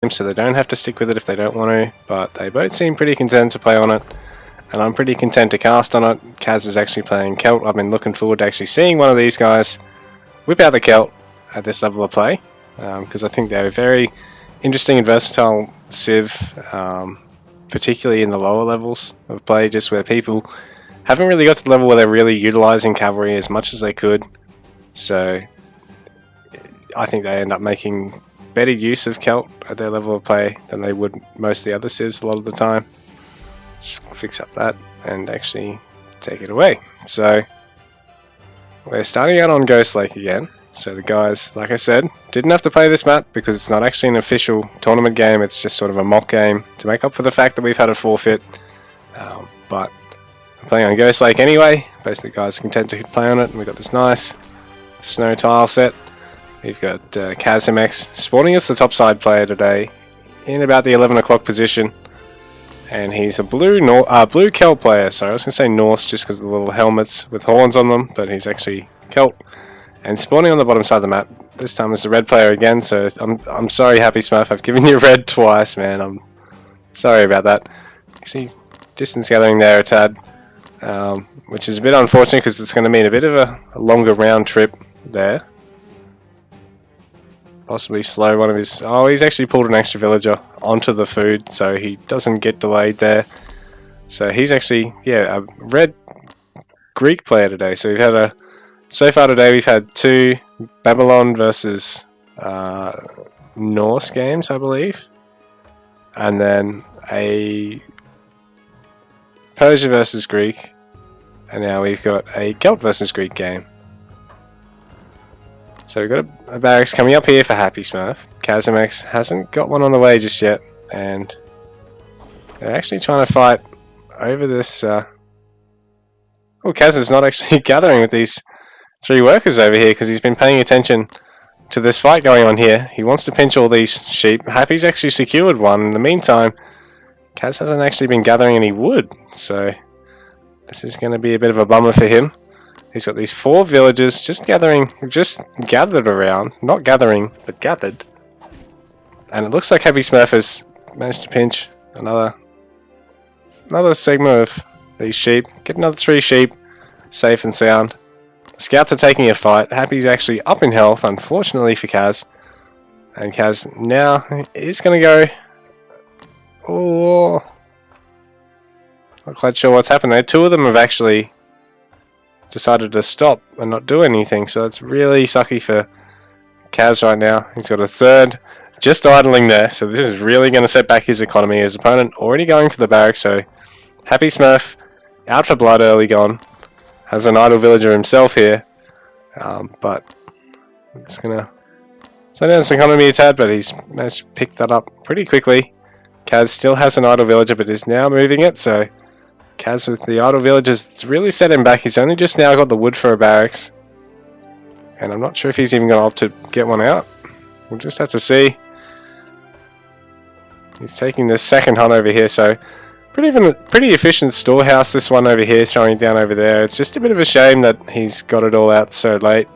so they don't have to stick with it if they don't want to, but they both seem pretty content to play on it, and I'm pretty content to cast on it. Kaz is actually playing Celt. I've been looking forward to actually seeing one of these guys whip out the Celt at this level of play, because I think they're a very interesting and versatile civ, particularly in the lower levels of play, just where people haven't really got to the level where they're really utilising cavalry as much as they could. So I think they end up making better use of Celt at their level of play than they would most of the other civs a lot of the time. Just fix up that and actually take it away. So we're starting out on Ghost Lake again. So the guys, like I said, didn't have to play this map because it's not actually an official tournament game. It's just sort of a mock game to make up for the fact that we've had a forfeit. But I'm playing on Ghost Lake anyway. Basically, guys are content to play on it. And we've got this nice snow tile set. We've got KazMx spawning as the topside player today in about the 11 o'clock position. And he's a blue Celt player. Sorry, I was going to say Norse just because of the little helmets with horns on them, but he's actually Celt. And spawning on the bottom side of the map. This time is the red player again, so I'm sorry, HappySmurf. I've given you red twice, man. I'm sorry about that. You see distance gathering there a tad, which is a bit unfortunate because it's going to mean a bit of a longer round trip there. Possibly slow one of his... Oh, he's actually pulled an extra villager onto the food, so he doesn't get delayed there. So he's actually, yeah, a red Greek player today. So we've had so far today we've had 2 Babylon versus Norse games, I believe. And then a Persia versus Greek. And now we've got a Celt versus Greek game. So we've got a barracks coming up here for HappySmurf. KazMx hasn't got one on the way just yet, and they're actually trying to fight over this. Oh, Kaz is not actually gathering with these 3 workers over here because he's been paying attention to this fight going on here. He wants to pinch all these sheep. Happy's actually secured one. In the meantime, Kaz hasn't actually been gathering any wood, so this is going to be a bit of a bummer for him. He's got these 4 villagers just gathered around. Not gathering, but gathered. And it looks like HappySmurf has managed to pinch another segment of these sheep. Get another 3 sheep, safe and sound. The scouts are taking a fight. Happy's actually up in health, unfortunately for Kaz. And Kaz now is going to go... Oh, not quite sure what's happened there. 2 of them have actually decided to stop and not do anything, so it's really sucky for Kaz right now. He's got a 3rd just idling there, so this is really going to set back his economy. His opponent already going for the barracks, so HappySmurf out for blood early gone. Has an idle villager himself here, but it's going to slow down his economy a tad, but he's managed to pick that up pretty quickly. Kaz still has an idle villager, but is now moving it, so Kaz with the idle villagers, it's really set him back. He's only just now got the wood for a barracks. And I'm not sure if he's even going to opt to get one out. We'll just have to see. He's taking the 2nd hunt over here, so pretty efficient storehouse, this one over here, throwing it down over there. It's just a bit of a shame that he's got it all out so late.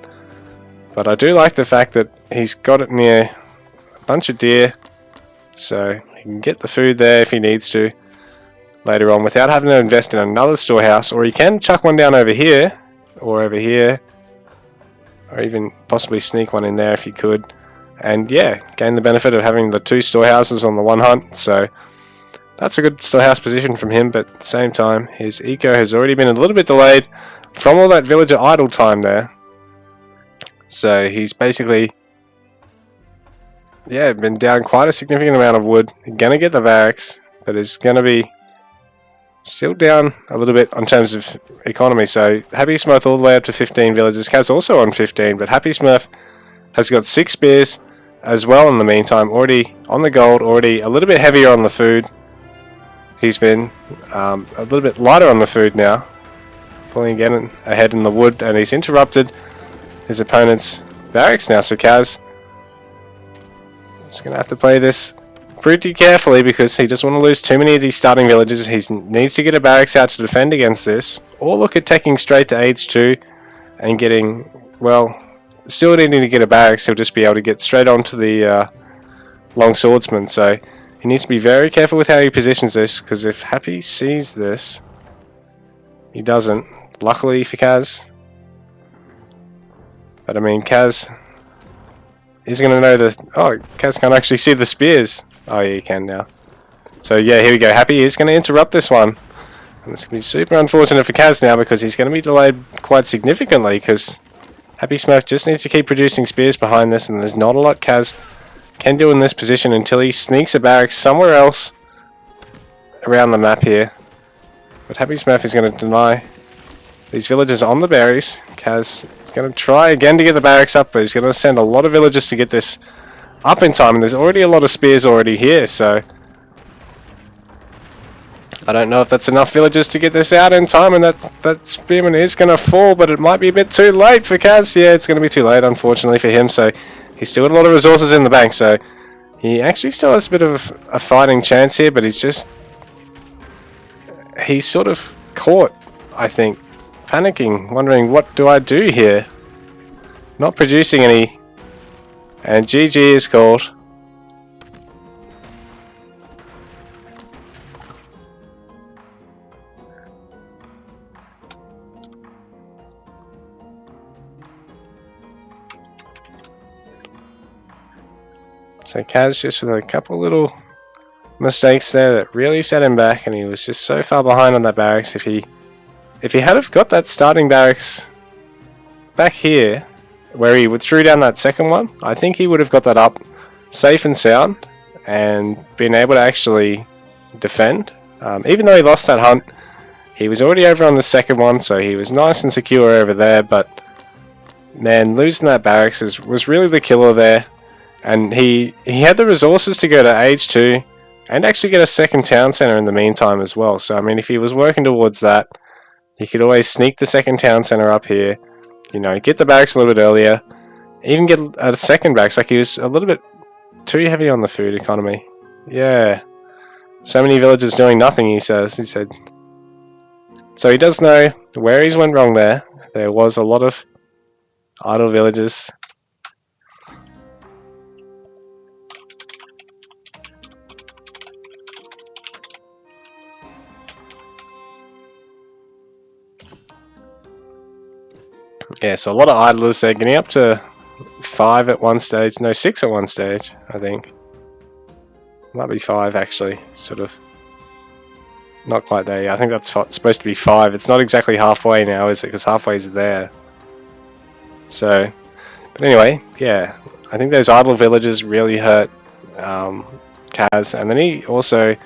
But I do like the fact that he's got it near a bunch of deer, so he can get the food there if he needs to later on without having to invest in another storehouse, or he can chuck one down over here, or even possibly sneak one in there if he could, and yeah, gain the benefit of having the 2 storehouses on the 1 hunt. So that's a good storehouse position from him, but at the same time his eco has already been a little bit delayed from all that villager idle time there. So he's basically been down quite a significant amount of wood. He's gonna get the barracks, but it's gonna be still down a little bit in terms of economy. So HappySmurf all the way up to 15 villagers. Kaz also on 15, but HappySmurf has got 6 spears as well in the meantime, already on the gold, already a little bit heavier on the food. He's been a little bit lighter on the food now, pulling again ahead in the wood, and he's interrupted his opponent's barracks now. So Kaz is going to have to play this pretty carefully because he doesn't want to lose too many of these starting villages. He needs to get a barracks out to defend against this, or look at taking straight to H2 and getting, well, still needing to get a barracks. He'll just be able to get straight onto the long swordsman, so he needs to be very careful with how he positions this, because if Happy sees this, he doesn't. Luckily for Kaz. But I mean, Kaz is going to know the... Oh, Kaz can't actually see the spears. Oh, yeah, he can now. So yeah, here we go. Happy is going to interrupt this one. And it's going to be super unfortunate for Kaz now, because he's going to be delayed quite significantly, because HappySmurf just needs to keep producing spears behind this, and there's not a lot Kaz can do in this position until he sneaks a barracks somewhere else around the map here. But HappySmurf is going to deny these villagers on the berries. Kaz is going to try again to get the barracks up, but he's going to send a lot of villagers to get this up in time, and there's already a lot of spears already here, so I don't know if that's enough villagers to get this out in time, and that spearman is going to fall, but it might be a bit too late for Kaz. Yeah, it's going to be too late, unfortunately, for him, so he's still got a lot of resources in the bank, so he actually still has a bit of a fighting chance here, but he's sort of caught, I think, panicking, wondering, what do I do here? Not producing any, and GG is called. So Kaz just with a couple little mistakes there that really set him back, and he was just so far behind on that barracks. If he had have got that starting barracks back here, where he threw down that second one, I think he would have got that up safe and sound and been able to actually defend. Even though he lost that hunt, he was already over on the second one, so he was nice and secure over there, but man, losing that barracks was really the killer there. And he had the resources to go to Age 2 and actually get a second town centre in the meantime as well. So I mean, if he was working towards that, he could always sneak the second town centre up here, you know, get the barracks a little bit earlier, even get a second barracks. Like, he was a little bit too heavy on the food economy. Yeah. So many villagers doing nothing, he said. So he does know where he's went wrong there. There was a lot of idle villagers. Yeah, so a lot of idlers there, getting up to 5 at one stage. No, 6 at one stage, I think. Might be 5 actually. It's sort of not quite there. I think that's supposed to be 5. It's not exactly halfway now, is it? Because halfway's there. So, but anyway, yeah. I think those idle villagers really hurt Kaz, and then he also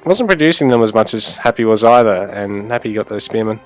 wasn't producing them as much as Happy was either, and Happy got those spearmen.